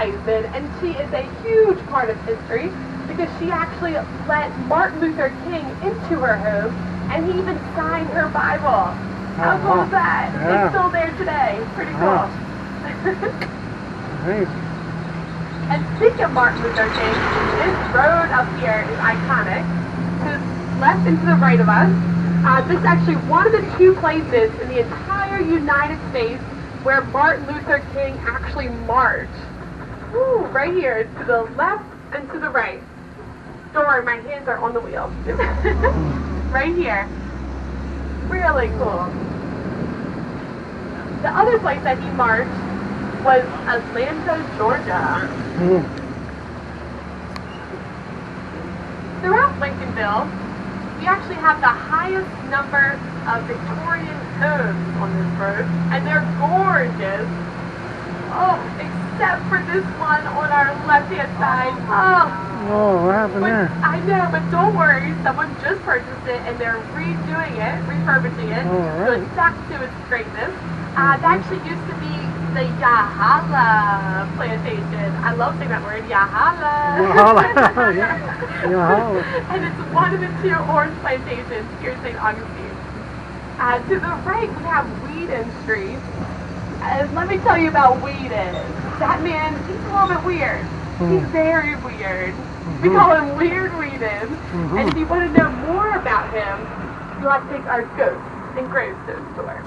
Heisman, and she is a huge part of history because she actually let Martin Luther King into her home, and he even signed her Bible. How cool is that? Yeah. It's still there today. Pretty cool. Amazing. And speaking of Martin Luther King, this road up here is iconic. To the left and to the right of us, this is actually one of the two places in the entire United States where Martin Luther King actually marched. Woo, right here, to the left and to the right. Don't worry, my hands are on the wheel. Right here. Really cool. The other place that he marched was Atlanta, Georgia. Throughout Lincolnville, we actually have the highest number of Victorian homes on this road, and they're gorgeous. Oh, except for this one on our left-hand side. Oh, what happened there? I know, but don't worry. Someone just purchased it, and they're redoing it, refurbishing it, so it's back to its greatness. That actually used to be the Yahala plantation. I love saying that word, Yahala. Yahala. And it's one of the two orange plantations here in Saint Augustine. To the right, we have Whedon Street. And let me tell you about Whedon. That man, he's a little bit weird. He's very weird. We call him Weird Whedon. And if you want to know more about him, you'll have to take our Ghosts and Gravestones tour.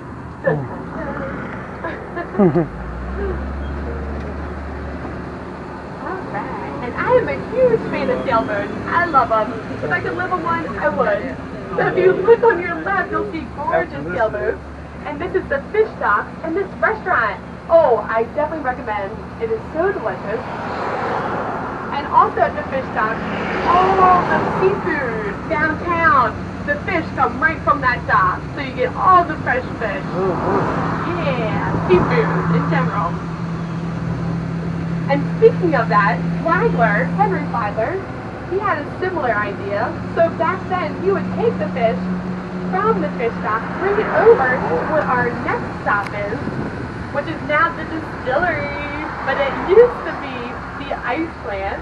Alright, and I am a huge fan of sailboats. I love them. If I could live on one, I would. So if you look on your left, you'll see gorgeous sailboats. And this is the fish dock and this restaurant. Oh, I definitely recommend. It is so delicious. And also at the fish dock, all the seafood downtown. The fish come right from that dock, so you get all the fresh fish. Yeah, seafood in general. And speaking of that, Flagler, Henry Flagler, he had a similar idea. So back then, he would take the fish from the fish dock, bring it over to what our next stop is, which is now the distillery, but it used to be the ice plant.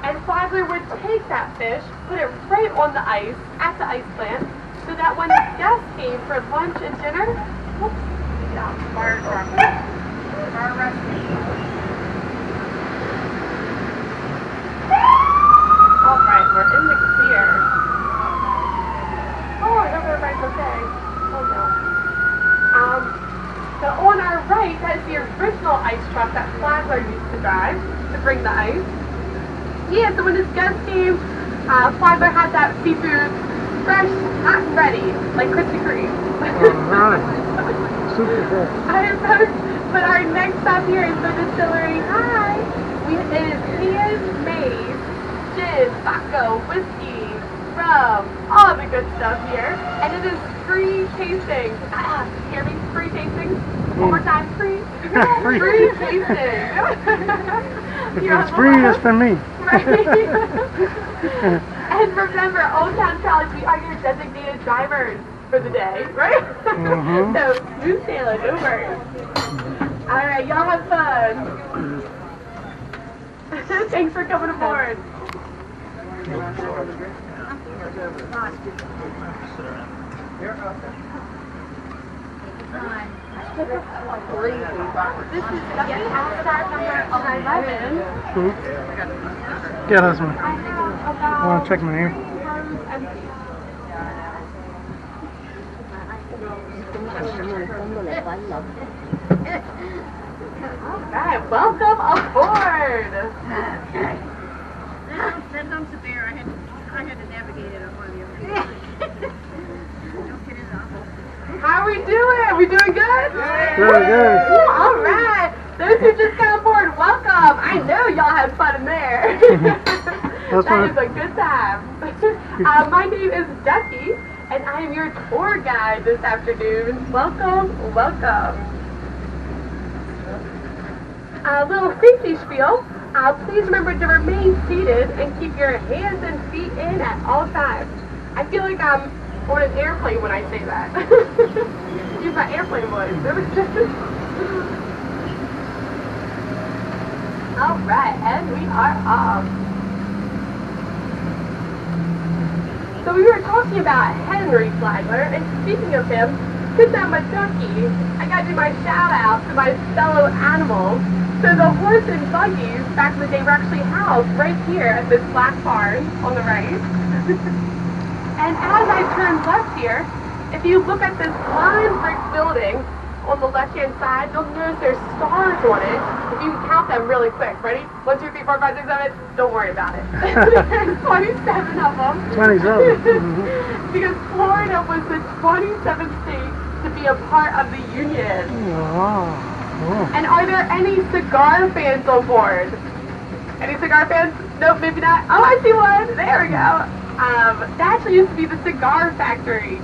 And Flagler would take that fish, put it right on the ice, at the ice plant, so that when guests came for lunch and dinner, whoops, bar recipe. Alright, we're in the clear. Oh, I hope everybody's okay. Oh no. So on our right, that's the original ice truck that Flagler used to drive to bring the ice. Yeah, so when his guests came, Flagler had that seafood fresh, hot and ready, like Krispy Kreme. Alright. Super cool. But our next stop here is the distillery. Hi! It is handmade gin, vodka, whiskey, rum, all the good stuff here. And it is free tasting. Hear me? Free tasting? One more time, free. Free tasting. If it's free, it's for me. Right. And remember, Old Town College, we are your designated drivers for the day, right? So, smooth sailing, no worries. Alright, y'all have fun. Thanks for coming aboard. This is Ducky Outside number 11. Yeah, that's one. I have about... I want to check my ear. Alright, welcome aboard! That dump's a bear. I had to navigate it up on you. Don't get it off. How are we doing? We doing good? Good. Alright! Those who just got aboard, welcome! I know y'all had fun in there. That is a good time. My name is Ducky, and I am your tour guide this afternoon. Welcome. A little safety spiel. Please remember to remain seated and keep your hands and feet in at all times. I feel like I'm on an airplane when I say that. Use my airplane voice. Alright, and we are off. So we were talking about Henry Flagler, and speaking of him, since I'm a ducky, I gotta do my shout out to my fellow animals. So the horse and buggies back in the day were actually housed right here at this black barn on the right. And as I turn left here, if you look at this lime brick building on the left-hand side, you'll notice there's stars on it. If you can count them really quick. Ready? 1, 2, 3, 4, 5, 6, 7. Don't worry about it. There's 27 of them. 27. Because Florida was the 27th state to be a part of the Union. Wow. Oh. And are there any cigar fans on board? Any cigar fans? Nope, maybe not. Oh, I see one. There we go. That actually used to be the cigar factory.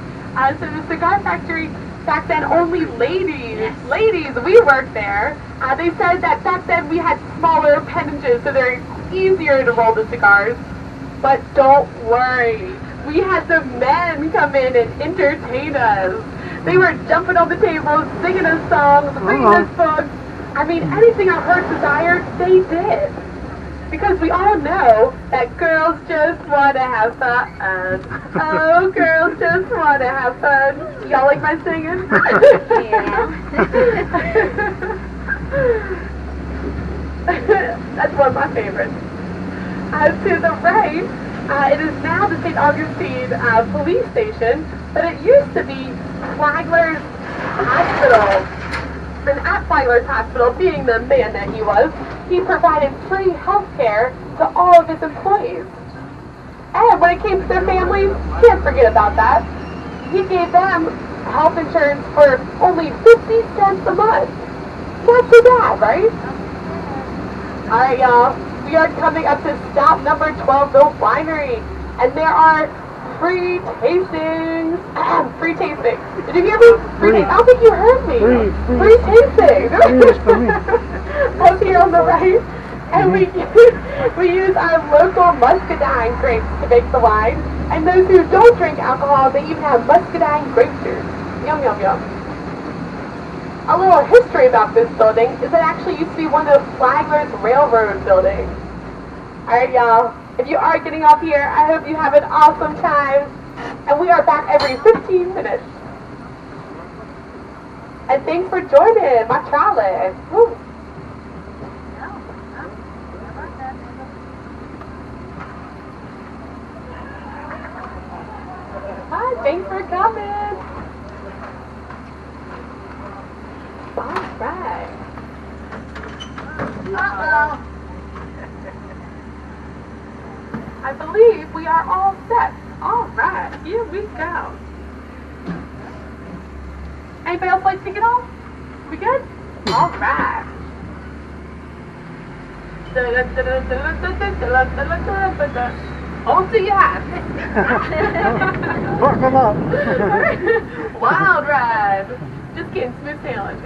So the cigar factory, back then only ladies, we worked there. They said that back then we had smaller appendages, so they're easier to roll the cigars. But don't worry, we had the men come in and entertain us. They were jumping on the tables, singing us songs, reading us books. I mean, anything our hearts desired, they did. Because we all know that girls just want to have fun. Oh, girls just want to have fun. Y'all like my singing? Yeah. That's one of my favorites. To the right, it is now the Saint Augustine police station, but it used to be Flagler's Hospital. And at Flagler's Hospital, being the man that he was, he provided free health care to all of his employees. And when it came to their families, can't forget about that. He gave them health insurance for only 50 cents a month. Not too bad, right? Alright, y'all. We are coming up to stop number 12, the winery. And there are free tastings. Free tasting. Did you hear me? Free tasting. I don't think you heard me. Free tasting. Up here on the right. And we use our local muscadine grapes to make the wine. And those who don't drink alcohol, they even have muscadine grape juice. Yum, yum, yum. A little history about this building is it actually used to be one of Flagler's railroad buildings. Alright, y'all. If you are getting off here, I hope you have an awesome time. And we are back every 15 minutes. And thanks for joining my trolley. Woo. Hi, thanks for coming. All right. Uh-oh. I believe we are all set. All right, here we go. Anybody else like to get off? We good? All right. Hold to your hat. Buckle up. Wild ride. Just kidding, smooth sailing.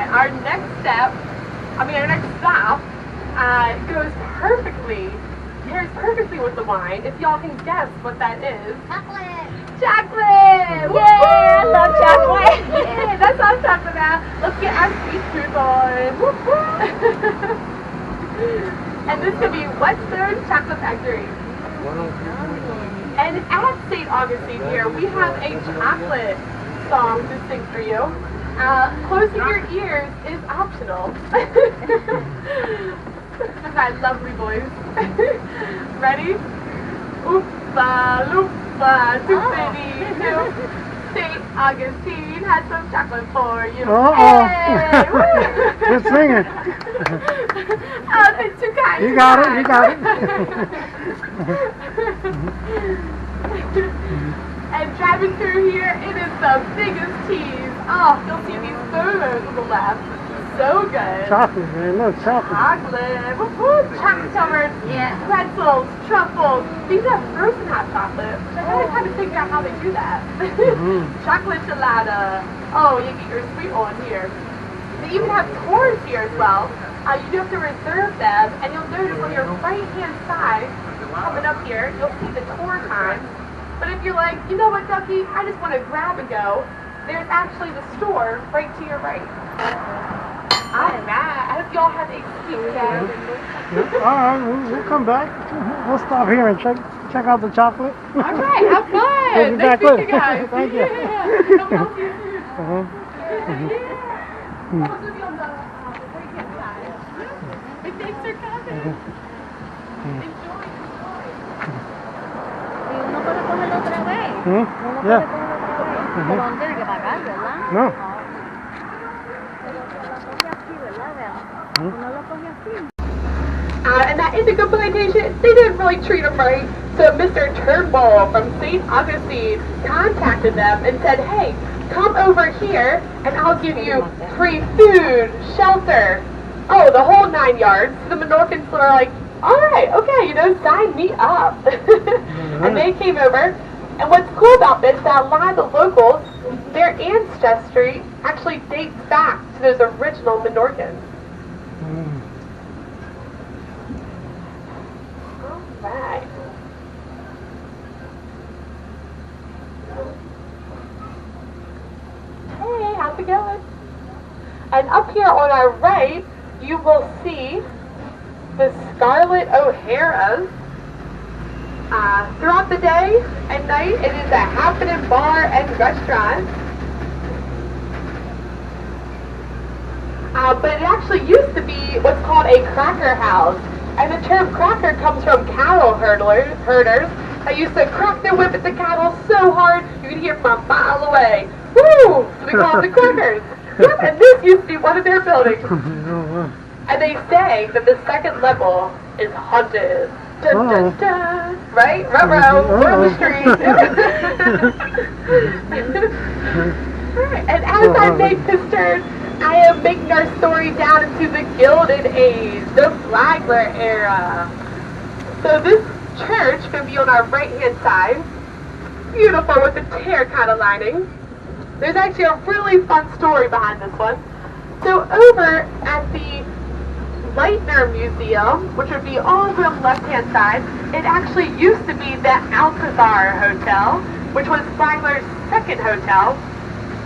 Our next step, our next stop, goes perfectly, pairs perfectly with the wine. If y'all can guess what that is. Chocolate. Chocolate! Yay, I love chocolate. Yeah, that's all chocolate now. Let's get our sweet tooth on. And this could be Whetstone Chocolate Factory. And at St. Augustine here, we have a chocolate song to sing for you. Closing your ears is optional. My lovely voice. Ready? Oompa loompa, doopity-doo. St. Augustine has some chocolate for you. Hey! Good singing. Oh, that's too kind. You got it, you got it. And driving through here, it is the biggest tease. Oh, you'll see these photos on the left. So good. Chocolate, man. Look, chocolate. Chocolate. Woo-hoo. Chocolate covered. Yeah. Pretzels, truffles. These are frozen hot chocolate. I gotta kind of figure out how they do that. Chocolate gelato. Oh, you get your sweet one here. They even have tours here as well. You do have to reserve them, and you'll notice on your right-hand side, coming up here, you'll see the tour times. But if you're like, you know what, Ducky, I just want to grab and go, there's actually the store right to your right. Alright, I hope y'all have a sweet day. Alright, we'll come back. We'll stop here and check out the chocolate. Alright, have fun. We'll be back Nice to meet later. you guys. Thank you. Yeah. Come help you. Uh-huh. Yeah. Also be on the right-hand side. But thanks for coming. Enjoy. Uno puede cogerlo otra vez. Hmm? Uno puede Yeah. cogerlo otra vez. Pero no tiene que pagar, ¿verdad? No. Pero lo coge así, ¿verdad? Uno lo coge así. And that indigo plantation, they didn't really treat them right. So Mr. Turnbull from Saint Augustine contacted them and said, hey, come over here and I'll give you free food, shelter, oh, the whole 9 yards. The Menorcans were like, all right, okay, sign me up. And they came over. And what's cool about this is that a lot of the locals, their ancestry actually dates back to those original Menorcans. Right. Hey, how's it going? And up here on our right, you will see the Scarlet O'Hara's. Throughout the day and night, it is a happening bar and restaurant. But it actually used to be what's called a cracker house. And the term cracker comes from cattle herders that used to crack their whip at the cattle so hard you could hear from a mile away. Woo! So we call them the crackers. Yep, and this used to be one of their buildings. And they say that the second level is haunted. Dun, dun, dun. Right? Ruh-roh. We're on the street. And as I make this turn, I am making our story down into the Gilded Age, the Flagler era. So this church can be on our right-hand side. Beautiful with the terracotta lining. There's actually a really fun story behind this one. So over at the Leitner Museum, which would be on the left-hand side, it actually used to be the Alcazar Hotel, which was Flagler's second hotel.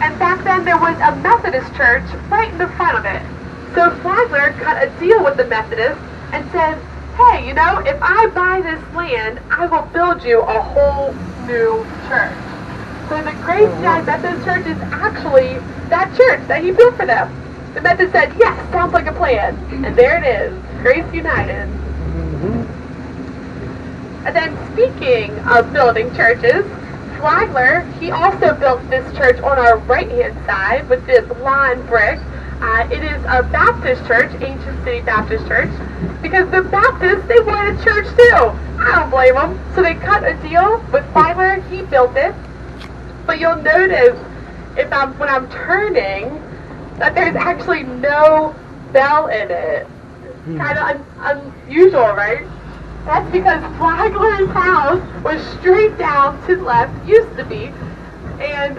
And back then there was a Methodist church right in the front of it. So Flagler cut a deal with the Methodists and said, hey, if I buy this land, I will build you a whole new church. So the Grace United Methodist Church is actually that church that he built for them. The Methodists said, yes, sounds like a plan. And there it is, Grace United. And then speaking of building churches, Flagler, he also built this church on our right-hand side with this lime brick. It is a Baptist church, Ancient City Baptist Church, because the Baptists, they wanted a church too. I don't blame them. So they cut a deal with Flagler, he built it. But you'll notice when I'm turning that there's actually no bell in it. Kind of unusual, right? That's because Flagler's house was straight down to the left, used to be, and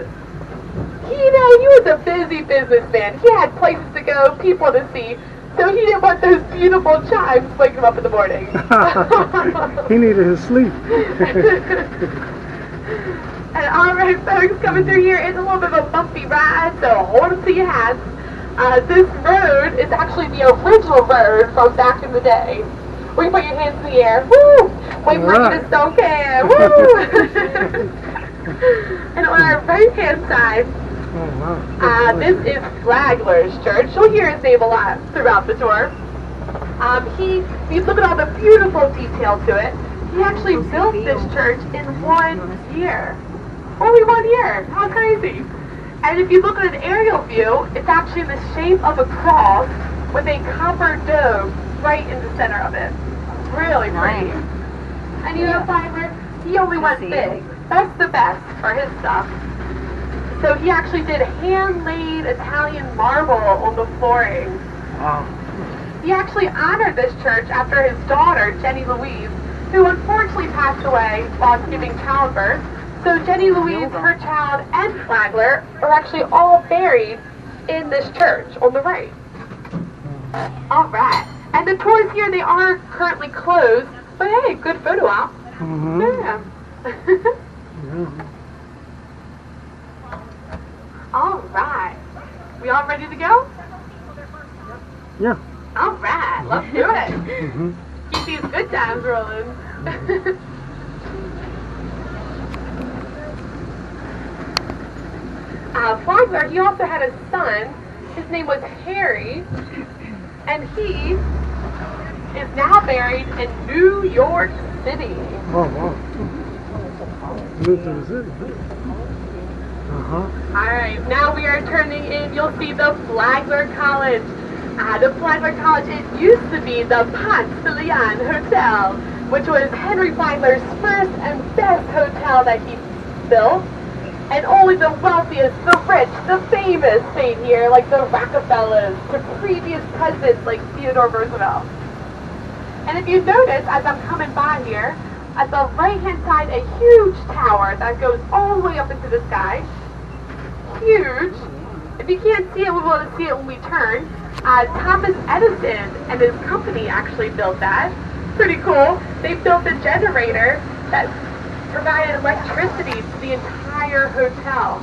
he was a busy businessman. He had places to go, people to see, so he didn't want those beautiful chimes waking him up in the morning. He needed his sleep. And alright folks, coming through here is a little bit of a bumpy ride, so hold on to your hats. This road is actually the original road from back in the day. We put your hands in the air. Woo! Wait like you just don't care. Woo! And on our right-hand side, this is Flagler's church. You'll hear his name a lot throughout the tour. You look at all the beautiful detail to it. He actually built this church in 1 year. Only 1 year. How crazy. And if you look at an aerial view, it's actually in the shape of a cross with a copper dome right in the center of it. Really pretty. And Flagler, he only went big. That's the best for his stuff. So he actually did hand-laid Italian marble on the flooring. Wow. He actually honored this church after his daughter, Jenny Louise, who unfortunately passed away while giving childbirth. So Jenny Louise, her child, and Flagler are actually all buried in this church on the right. All right. And the tours here, they are currently closed, but hey, good photo op. Mm-hmm. Yeah. All right. We all ready to go? Yeah. All right. Let's do it. Keep these good times rolling. Flagler, he also had a son. His name was Harry, and he is now buried in New York City. Oh, wow. Moved to the city. Alright, now we are turning in. You'll see the Flagler College. The Flagler College, it used to be the Ponce de Leon Hotel, which was Henry Flagler's first and best hotel that he built. And only the wealthiest, the rich, the famous stayed here, like the Rockefellers, the previous presidents like Theodore Roosevelt. And if you notice, as I'm coming by here, at the right-hand side, a huge tower that goes all the way up into the sky. Huge. If you can't see it, we'll be able to see it when we turn. Thomas Edison and his company actually built that. Pretty cool. They built a generator that provided electricity to the entire hotel.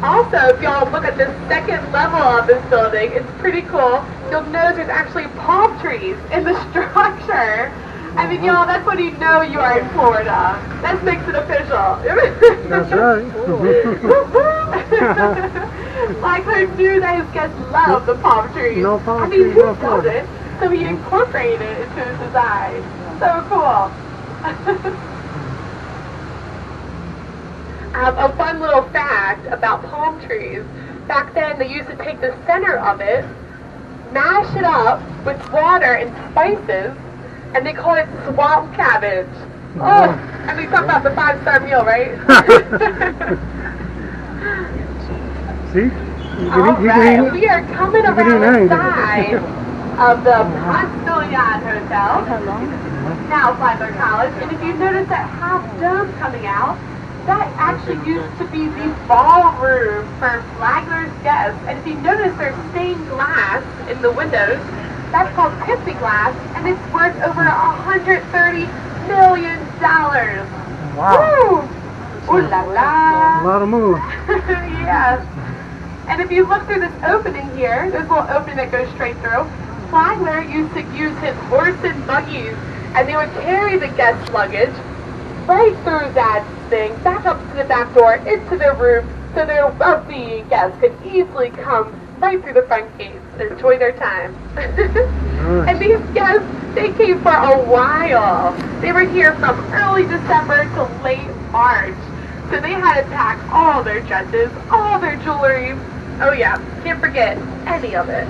Also, if y'all look at the second level of this building, it's pretty cool. You'll notice there's actually palm trees in the structure. I mean, y'all, that's when you know you are in Florida. That makes it official. That's right. Flagler knew that his guests loved the palm trees. No palm I mean, trees, who no palm. does it? So he incorporated it into his design. So cool. A fun little fact about palm trees. Back then, they used to take the center of it, mash it up with water and spices, and they call it swamp cabbage. Oh, and we talk about the 5-star meal, right? See? Alright, we are coming around the side of the Ponce de Leon Hotel, now Flagler College, and if you notice that half dome coming out, that actually used to be the ballroom for Flagler's guests. And if you notice, there's stained glass in the windows. That's called plexiglass, and it's worth over $130 million. Wow. Woo! Ooh la la! A lot of move. Yes. And if you look through this opening here, there's a little opening that goes straight through. Flagler used to use his horse and buggies, and they would carry the guest luggage right through that thing, back up to the back door, into their room, so their wealthy guests could easily come right through the front gates and enjoy their time. And these guests, they came for a while. They were here from early December to late March. So they had to pack all their dresses, all their jewelry. Oh yeah, can't forget any of it.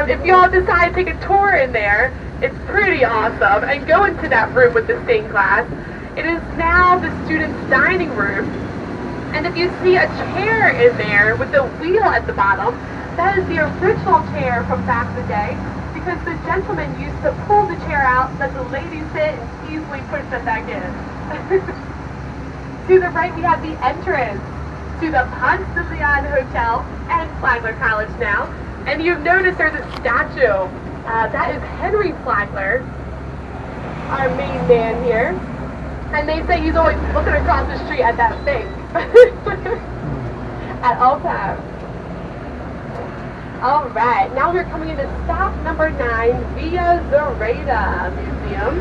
If y'all decide to take a tour in there, it's pretty awesome. And go into that room with the stained glass. It is now the students' dining room. And if you see a chair in there with the wheel at the bottom, that is the original chair from back in the day, because the gentleman used to pull the chair out, let the ladies sit, and easily push them back in. To the right, we have the entrance to the Ponce de Leon Hotel and Flagler College now. And you've noticed there's a statue. That is Henry Flagler, our main man here. And they say he's always looking across the street at that thing. At all times. Alright, now we're coming into stop number 9, Villa Zareta Museum.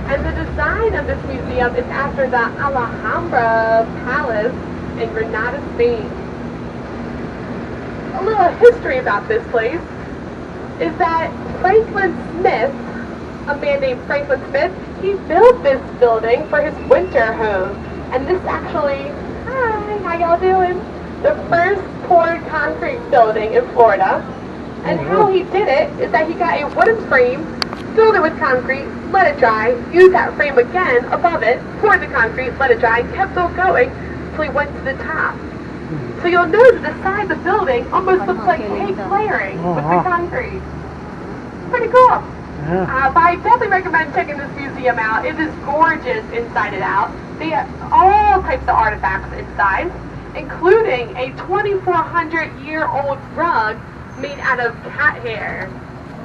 And the design of this museum is after the Alhambra Palace in Granada, Spain. A little history about this place is that Franklin Smith, a man named Franklin Smith, he built this building for his winter home. And this actually, hi, how y'all doing? The first poured concrete building in Florida. And how he did it is that he got a wooden frame, filled it with concrete, let it dry, used that frame again above it, poured the concrete, let it dry, kept on going until he went to the top. So you'll notice the side of the building almost looks like cake layering with the concrete. Pretty cool. Yeah. But I definitely recommend checking this museum out. It is gorgeous inside and out. They have all types of artifacts inside, including a 2,400-year-old rug made out of cat hair.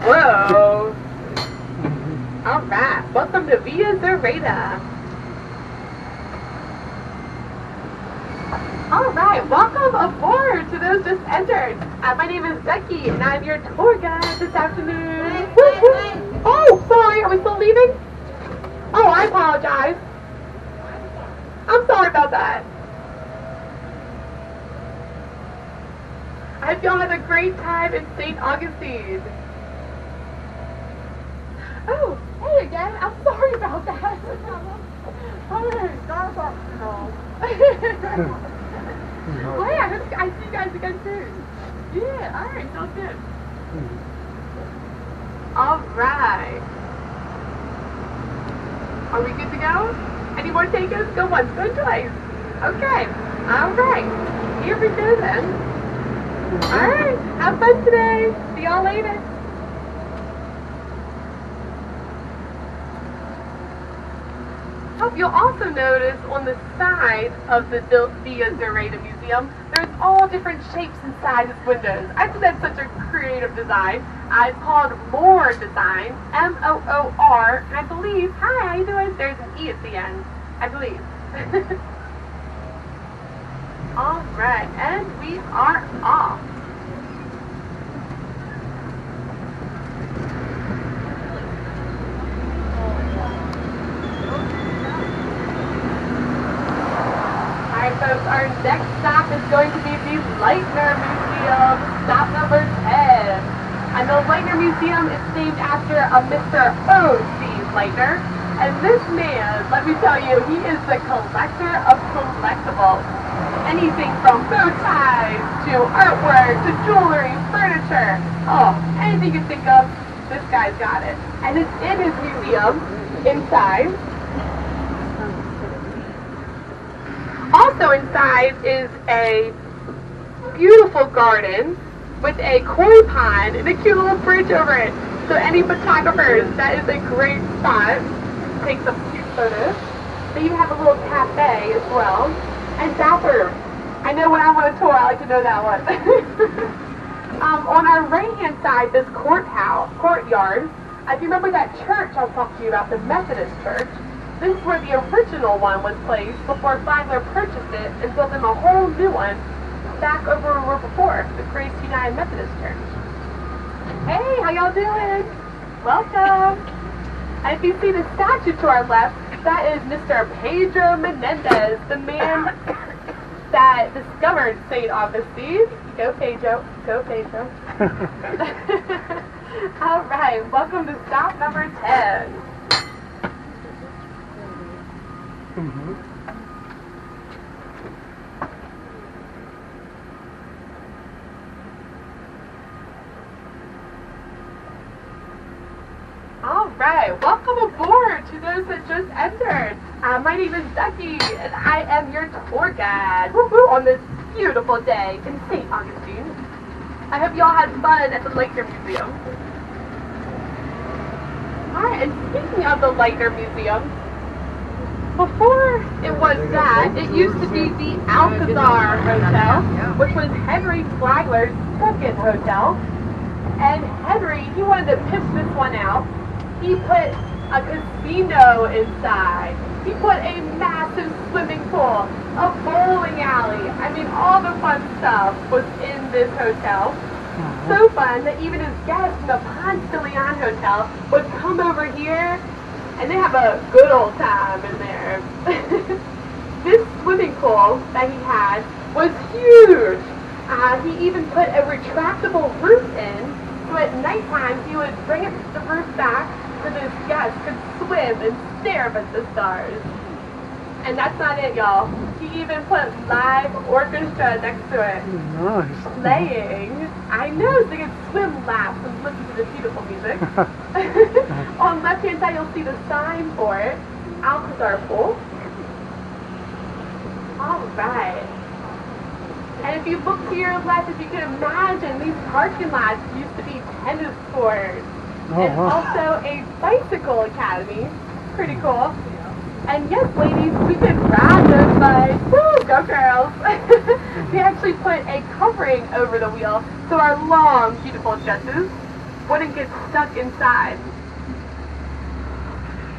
Whoa! Alright, welcome to Via Zareta. Alright, welcome aboard to those just entered. My name is Becky and I'm your tour guide this afternoon. Oh, sorry, are we still leaving? Oh, I apologize. I'm sorry about that. I hope y'all had a great time in Saint Augustine. Oh, hey again. I'm sorry about that. Alright, that's optional. Oh yeah, I see you guys again soon. Yeah, alright, sounds good. Alright. Are we good to go? Any more takers? Go once, go twice. Okay. Alright. Here we go then. Alright. Have fun today. See y'all later. You'll also notice on the side of the Via Zareta Museum, there's all different shapes and sizes windows. I think that's such a creative design. It's called Moor Design, M-O-O-R, and I believe, hi, how you doing? There's an E at the end, I believe. Alright, and we are off. Folks, our next stop is going to be the Leitner Museum, stop number 10. And the Leitner Museum is named after a Mr. O.C. Leitner. And this man, let me tell you, he is the collector of collectibles. Anything from bow ties, to artwork, to jewelry, furniture. Oh, anything you think of, this guy's got it. And it's in his museum, inside. Also inside is a beautiful garden with a koi pond and a cute little bridge over it. So any photographers, that is a great spot. Take some cute photos. They even have a little cafe as well. And bathroom. I know when I want a tour, I like to know that one. On our right-hand side, this courtyard. If you remember that church I was talking to you about, the Methodist church, this is where the original one was placed before Flagler purchased it and built them a whole new one back over where we were before, the Grace United Methodist Church. Hey, how y'all doing? Welcome. And if you see the statue to our left, that is Mr. Pedro Menendez, the man that discovered Saint Augustine. Go Pedro. Go Pedro. All right, welcome to stop number 10. Alright, welcome aboard to those that just entered. My name is Becky, and I am your tour guide on this beautiful day in Saint Augustine. I hope y'all had fun at the Leitner Museum. Alright, and speaking of the Leitner Museum, before it was that, it used to be the Alcazar Hotel, which was Henry Flagler's second hotel. And Henry, he wanted to pimp this one out. He put a casino inside. He put a massive swimming pool, a bowling alley. I mean, all the fun stuff was in this hotel. So fun that even his guests from the Ponce de Leon Hotel would come over here and they have a good old time in there. This swimming pool that he had was huge. He even put a retractable roof in, so at nighttime he would bring the roof back so that his guests could swim and stare up at the stars. And that's not it, y'all. He even put live orchestra next to it. Nice. Playing. I know, so they could swim laps and listen to the beautiful music. On the left-hand side, you'll see the sign for it. Alcazar Pool. Alright. And if you look to your left, if you can imagine, these parking lots used to be tennis courts. And also a bicycle academy. Pretty cool. And yes, ladies, we can ride those bikes. Woo, go girls. We actually put a covering over the wheel so our long, beautiful dresses wouldn't get stuck inside.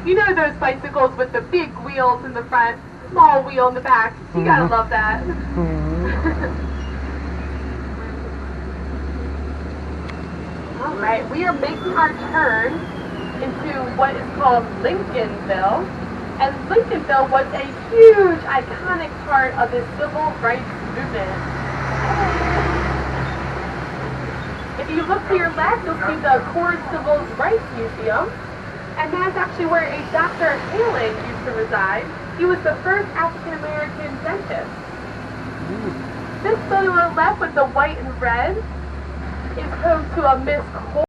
You know those bicycles with the big wheels in the front, small wheel in the back? You gotta love that. Alright, we are making our turn into what is called Lincolnville. And Lincolnville was a huge, iconic part of the civil rights movement. If you look to your left, you'll see the Coors Civil Rights Museum. And that's actually where a Dr. Halen used to reside. He was the first African-American dentist. This photo on the left with the white and red is home to a Miss Cole.